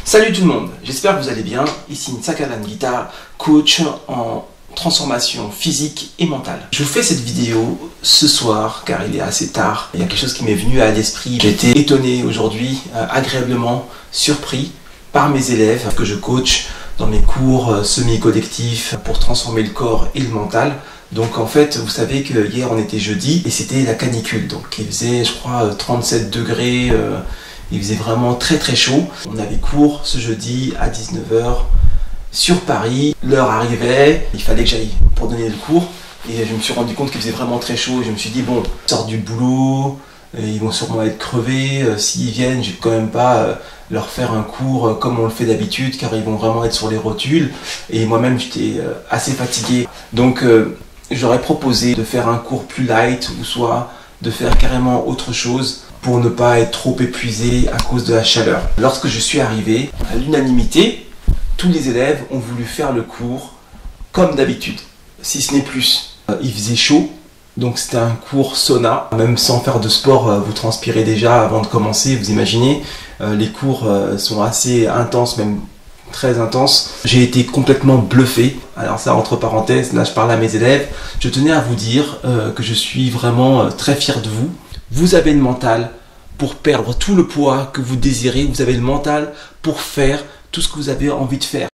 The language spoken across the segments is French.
Salut tout le monde, j'espère que vous allez bien. Ici Nsakalan Guitar, coach en transformation physique et mentale. Je vous fais cette vidéo ce soir car il est assez tard. Il y a quelque chose qui m'est venu à l'esprit. J'ai été étonné aujourd'hui, agréablement surpris par mes élèves que je coach dans mes cours semi-collectifs pour transformer le corps et le mental. Donc en fait, vous savez que hier on était jeudi et c'était la canicule. Donc il faisait, je crois, 37 degrés. Il faisait vraiment très chaud. On avait cours ce jeudi à 19 h sur Paris. L'heure arrivait, il fallait que j'aille pour donner le cours. Et je me suis rendu compte qu'il faisait vraiment très chaud. Et je me suis dit, bon, ils sortent du boulot, ils vont sûrement être crevés. S'ils viennent, je ne vais quand même pas leur faire un cours comme on le fait d'habitude, car ils vont vraiment être sur les rotules. Et moi-même, j'étais assez fatigué. Donc, j'aurais proposé de faire un cours plus light, ou soit de faire carrément autre chose, pour ne pas être trop épuisé à cause de la chaleur. Lorsque je suis arrivé, à l'unanimité, tous les élèves ont voulu faire le cours comme d'habitude, si ce n'est plus. Il faisait chaud, donc c'était un cours sauna. Même sans faire de sport, vous transpirez déjà avant de commencer, vous imaginez. Les cours sont assez intenses, même très intenses. J'ai été complètement bluffé. Alors ça, entre parenthèses, là je parle à mes élèves. Je tenais à vous dire que je suis vraiment très fier de vous. Vous avez le mental pour perdre tout le poids que vous désirez. Vous avez le mental pour faire tout ce que vous avez envie de faire.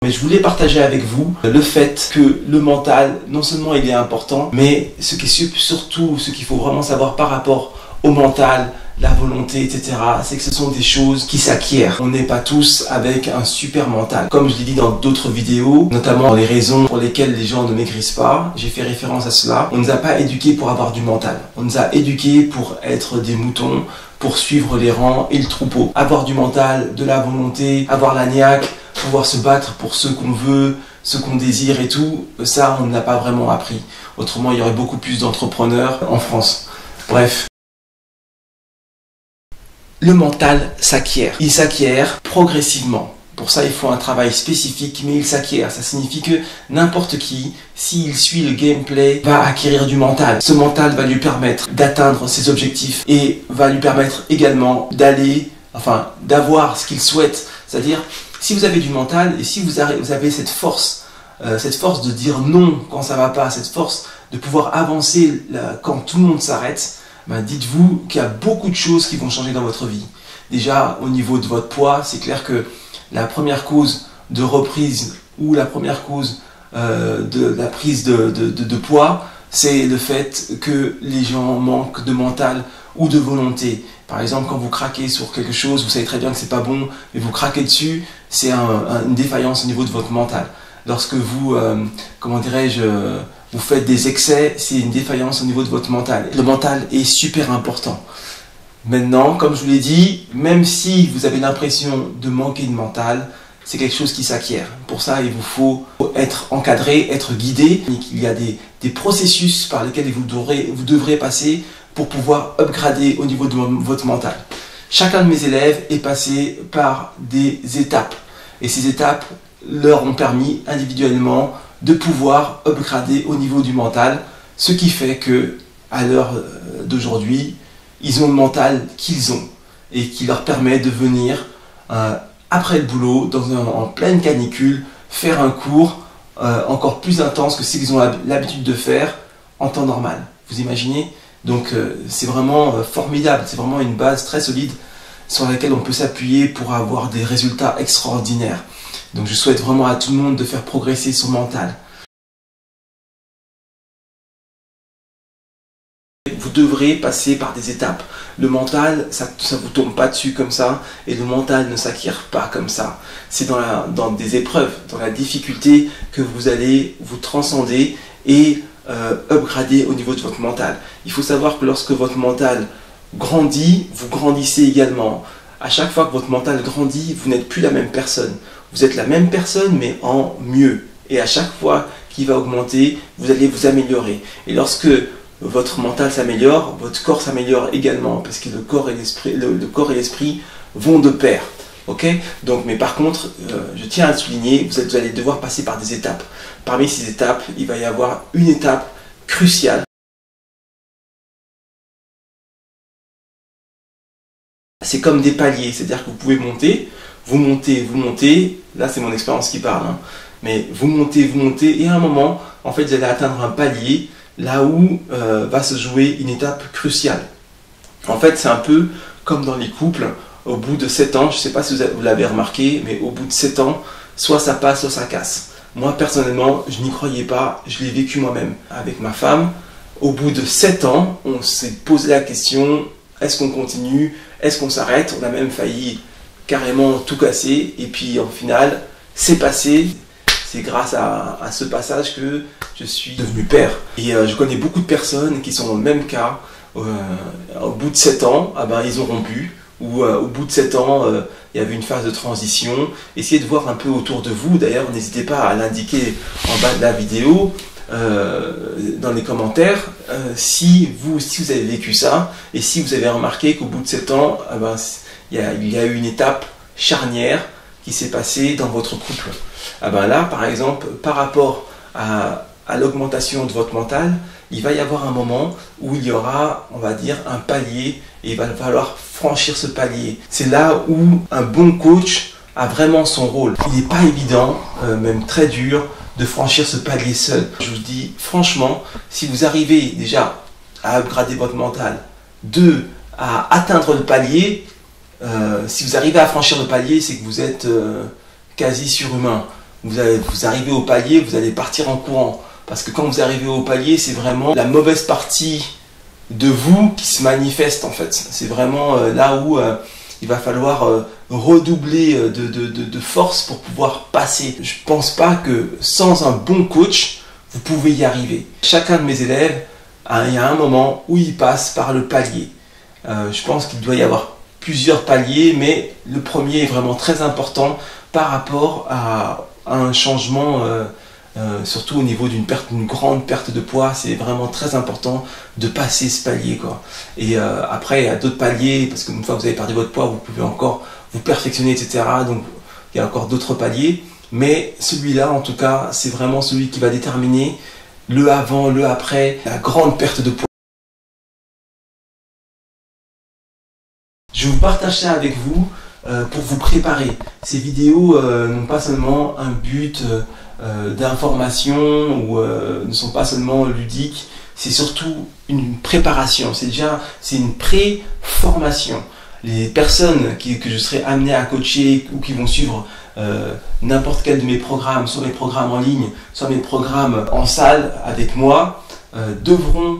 Mais je voulais partager avec vous le fait que le mental, non seulement il est important, mais ce qui est surtout, ce qu'il faut vraiment savoir par rapport au mental, la volonté, etc., c'est que ce sont des choses qui s'acquièrent. On n'est pas tous avec un super mental. Comme je l'ai dit dans d'autres vidéos, notamment les raisons pour lesquelles les gens ne maigrissent pas, j'ai fait référence à cela. On ne nous a pas éduqués pour avoir du mental. On nous a éduqués pour être des moutons, pour suivre les rangs et le troupeau. Avoir du mental, de la volonté, avoir la niaque, pouvoir se battre pour ce qu'on veut, ce qu'on désire et tout, ça on n'a pas vraiment appris. Autrement, il y aurait beaucoup plus d'entrepreneurs en France. Bref. Le mental s'acquiert. Il s'acquiert progressivement. Pour ça, il faut un travail spécifique, mais il s'acquiert. Ça signifie que n'importe qui, s'il suit le gameplay, va acquérir du mental. Ce mental va lui permettre d'atteindre ses objectifs et va lui permettre également d'avoir ce qu'il souhaite. C'est-à-dire, si vous avez du mental et si vous avez cette force de dire non quand ça va pas, cette force de pouvoir avancer quand tout le monde s'arrête, dites-vous qu'il y a beaucoup de choses qui vont changer dans votre vie. Déjà, au niveau de votre poids, c'est clair que la première cause de reprise ou la première cause de la prise de poids, c'est le fait que les gens manquent de mental ou de volonté. Par exemple, quand vous craquez sur quelque chose, vous savez très bien que c'est pas bon, mais vous craquez dessus, c'est une défaillance au niveau de votre mental. Lorsque vous, vous faites des excès, c'est une défaillance au niveau de votre mental. Le mental est super important. Maintenant, comme je vous l'ai dit, même si vous avez l'impression de manquer de mental, c'est quelque chose qui s'acquiert. Pour ça, il vous faut être encadré, être guidé. Il y a des processus par lesquels vous devrez passer pour pouvoir upgrader au niveau de votre mental. Chacun de mes élèves est passé par des étapes. Et ces étapes leur ont permis individuellement de pouvoir upgrader au niveau du mental, ce qui fait que à l'heure d'aujourd'hui, ils ont le mental qu'ils ont et qui leur permet de venir après le boulot, en pleine canicule, faire un cours encore plus intense que ce qu'ils ont l'habitude de faire en temps normal. Vous imaginez? Donc c'est vraiment formidable, c'est vraiment une base très solide sur laquelle on peut s'appuyer pour avoir des résultats extraordinaires. Donc je souhaite vraiment à tout le monde de faire progresser son mental. Vous devrez passer par des étapes. Le mental, ça ne vous tombe pas dessus comme ça, et le mental ne s'acquiert pas comme ça. C'est dans des épreuves, dans la difficulté que vous allez vous transcender et upgrader au niveau de votre mental. Il faut savoir que lorsque votre mental grandit, vous grandissez également. À chaque fois que votre mental grandit, vous n'êtes plus la même personne. Vous êtes la même personne, mais en mieux. Et à chaque fois qu'il va augmenter, vous allez vous améliorer. Et lorsque votre mental s'améliore, votre corps s'améliore également, parce que le corps et l'esprit vont de pair. Okay? Donc, mais par contre, je tiens à le souligner, vous allez devoir passer par des étapes. Parmi ces étapes, il va y avoir une étape cruciale. c'est comme des paliers, c'est-à-dire que vous pouvez monter, vous montez, là c'est mon expérience qui parle, hein, mais vous montez, et à un moment, en fait, vous allez atteindre un palier, là où va se jouer une étape cruciale. En fait, c'est un peu comme dans les couples, au bout de 7 ans, je ne sais pas si vous l'avez remarqué, mais au bout de 7 ans, soit ça passe, soit ça casse. Moi, personnellement, je n'y croyais pas, je l'ai vécu moi-même. Avec ma femme, au bout de 7 ans, on s'est posé la question, est-ce qu'on continue, est-ce qu'on s'arrête? On a même failli carrément tout casser, et puis au final, c'est passé. C'est grâce à ce passage que je suis devenu père. Et je connais beaucoup de personnes qui sont dans le même cas. Au bout de 7 ans, ils ont rompu. Ou au bout de 7 ans, il y avait une phase de transition. Essayez de voir un peu autour de vous. D'ailleurs, n'hésitez pas à l'indiquer en bas de la vidéo, dans les commentaires, si vous avez vécu ça, et si vous avez remarqué qu'au bout de 7 ans, il y a eu une étape charnière qui s'est passée dans votre couple. Là, par exemple, par rapport à l'augmentation de votre mental, il va y avoir un moment où il y aura, on va dire, un palier, et il va falloir franchir ce palier. C'est là où un bon coach a vraiment son rôle. Il n'est pas évident, même très dur, de franchir ce palier seul. Je vous dis franchement, si vous arrivez déjà à upgrader votre mental, 2, à atteindre le palier, si vous arrivez à franchir le palier, c'est que vous êtes quasi surhumain. Vous arrivez au palier, vous allez partir en courant. Parce que quand vous arrivez au palier, c'est vraiment la mauvaise partie de vous qui se manifeste en fait. C'est vraiment là où il va falloir redoubler de force pour pouvoir passer. Je ne pense pas que sans un bon coach, vous pouvez y arriver. Chacun de mes élèves, il y a un moment où il passe par le palier. Je pense qu'il doit y avoir plusieurs paliers, mais le premier est vraiment très important par rapport à un changement, surtout au niveau d'une grande perte de poids. C'est vraiment très important de passer ce palier, quoi. Et après, il y a d'autres paliers, parce qu'une fois que vous avez perdu votre poids, vous pouvez encore vous perfectionner, etc. Donc, il y a encore d'autres paliers. Mais celui-là, en tout cas, c'est vraiment celui qui va déterminer le avant, le après, la grande perte de poids. Je vous partage ça avec vous pour vous préparer. Ces vidéos n'ont pas seulement un but d'information ou ne sont pas seulement ludiques, c'est surtout une préparation. C'est une pré-formation. Les personnes que je serai amené à coacher ou qui vont suivre n'importe quel de mes programmes, soit mes programmes en ligne, soit mes programmes en salle avec moi, devront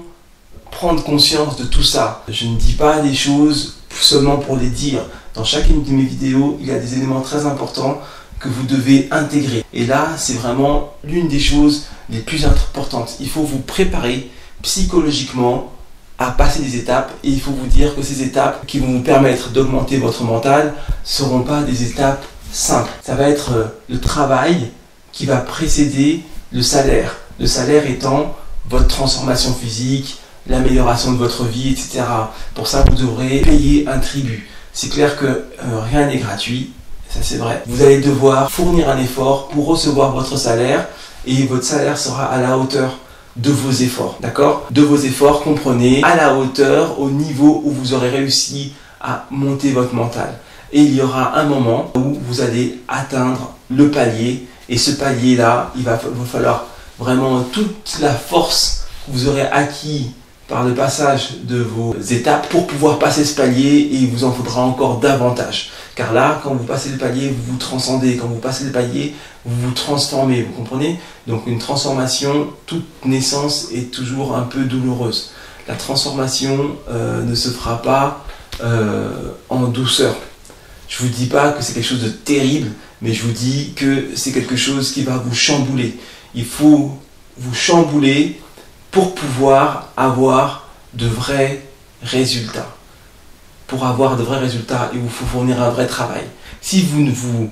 prendre conscience de tout ça. Je ne dis pas des choses seulement pour les dire. Dans chacune de mes vidéos, il y a des éléments très importants que vous devez intégrer. Et là, c'est vraiment l'une des choses les plus importantes. Il faut vous préparer psychologiquement à passer des étapes, et il faut vous dire que ces étapes qui vont vous permettre d'augmenter votre mental ne seront pas des étapes simples. Ça va être le travail qui va précéder le salaire. Le salaire étant votre transformation physique, l'amélioration de votre vie, etc. Pour ça, vous devrez payer un tribut. C'est clair que rien n'est gratuit, ça c'est vrai. Vous allez devoir fournir un effort pour recevoir votre salaire, et votre salaire sera à la hauteur de vos efforts, d'accord? De vos efforts, comprenez, à la hauteur, au niveau où vous aurez réussi à monter votre mental. Et il y aura un moment où vous allez atteindre le palier, et ce palier-là, il va vous falloir vraiment toute la force que vous aurez acquis par le passage de vos étapes pour pouvoir passer ce palier, et il vous en faudra encore davantage. Car là, quand vous passez le palier, vous vous transcendez. Quand vous passez le palier, vous vous transformez, vous comprenez? Donc une transformation, toute naissance est toujours un peu douloureuse. La transformation ne se fera pas en douceur. Je ne vous dis pas que c'est quelque chose de terrible, mais je vous dis que c'est quelque chose qui va vous chambouler. Il faut vous chambouler pour pouvoir avoir de vrais résultats. Pour avoir de vrais résultats, il vous faut fournir un vrai travail. Si vous ne vous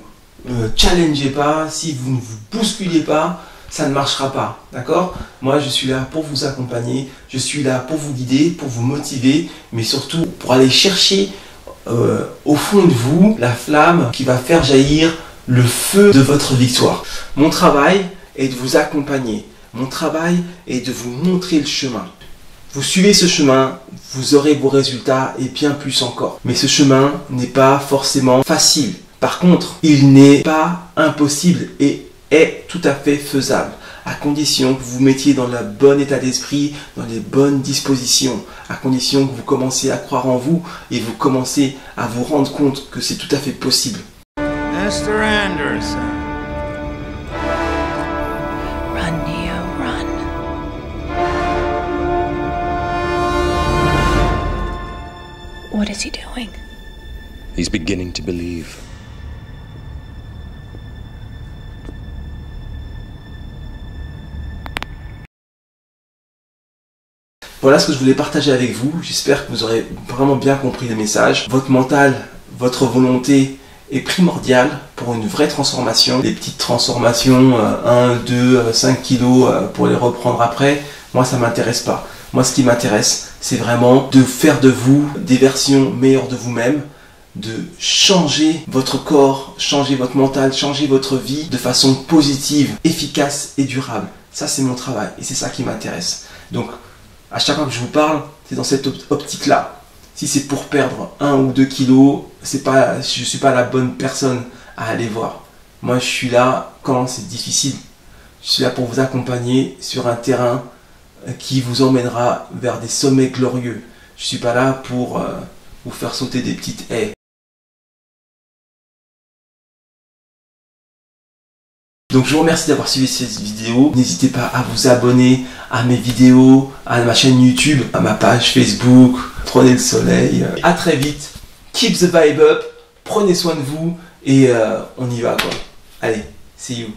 challengez pas, si vous ne vous bousculez pas, ça ne marchera pas. D'accord? Moi, je suis là pour vous accompagner, je suis là pour vous guider, pour vous motiver, mais surtout pour aller chercher au fond de vous la flamme qui va faire jaillir le feu de votre victoire. Mon travail est de vous accompagner. Mon travail est de vous montrer le chemin. Vous suivez ce chemin, vous aurez vos résultats et bien plus encore. Mais ce chemin n'est pas forcément facile. Par contre, il n'est pas impossible et est tout à fait faisable, à condition que vous vous mettiez dans le bon état d'esprit, dans les bonnes dispositions, à condition que vous commenciez à croire en vous et vous commencez à vous rendre compte que c'est tout à fait possible. Mr. Anderson. Run, Neo, run. What is he doing? He's beginning to believe. Voilà ce que je voulais partager avec vous. J'espère que vous aurez vraiment bien compris le message. Votre mental, votre volonté est primordiale pour une vraie transformation. Les petites transformations, 1, 2, 5 kilos pour les reprendre après, moi ça m'intéresse pas. Moi ce qui m'intéresse, c'est vraiment de faire de vous des versions meilleures de vous-même, de changer votre corps, changer votre mental, changer votre vie de façon positive, efficace et durable. Ça c'est mon travail et c'est ça qui m'intéresse. Donc à chaque fois que je vous parle, c'est dans cette optique-là. Si c'est pour perdre 1 ou 2 kilos, je ne suis pas la bonne personne à aller voir. Moi, je suis là quand c'est difficile. Je suis là pour vous accompagner sur un terrain qui vous emmènera vers des sommets glorieux. Je ne suis pas là pour vous faire sauter des petites haies. Donc je vous remercie d'avoir suivi cette vidéo. N'hésitez pas à vous abonner à mes vidéos, à ma chaîne YouTube, à ma page Facebook. Prenez le soleil. À très vite. Keep the vibe up. Prenez soin de vous et on y va quoi. Allez, see you.